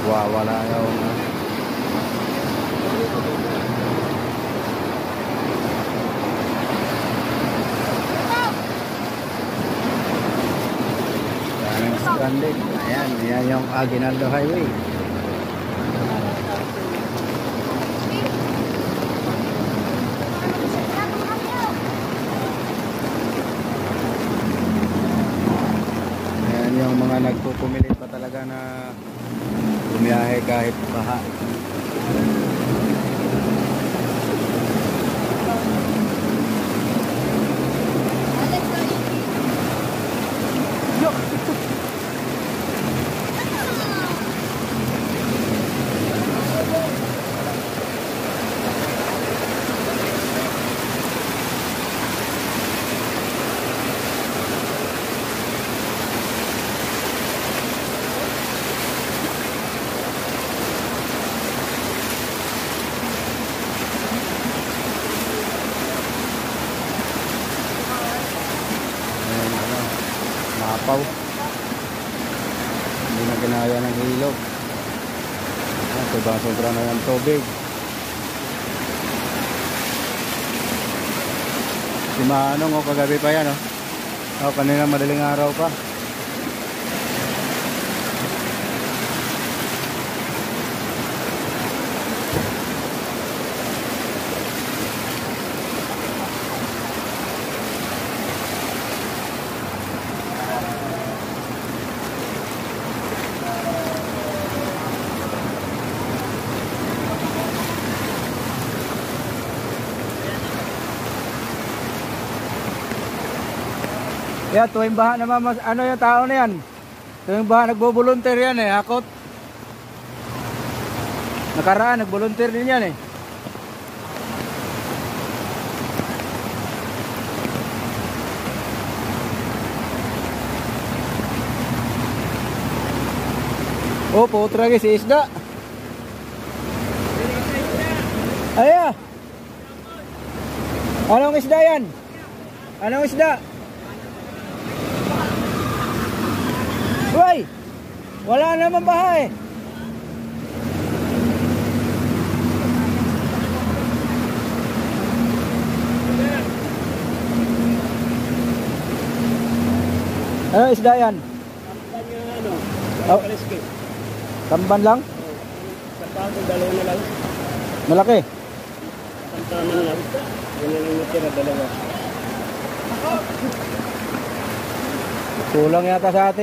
Wala yung daming stranded. Ayan yung Aguinaldo Highway. Ayan yung mga nagpupumilit pa talaga na bumiyahe kahit baha. Mapaw, hindi na ginaya ng ilog. Sobra na yung tubig. Si Manong kagabi pa yan kanina madaling araw pa. Yan, tuwing baha naman yung tao na yan. Tuwing baha nagbo-volunteer yan hakot. Nakaraan nag-volunteer din yan Oh, putra lagi si isda. Aya. Anong isda yan? Anong isda? Uy! Wala naman baha Ano isda yan? Tamban yung kaliski. Tamban lang? Kapag dalawa na lang. Malaki? Tamban na lang. Yan yung natira, dalawa. Kulang yata sa atin.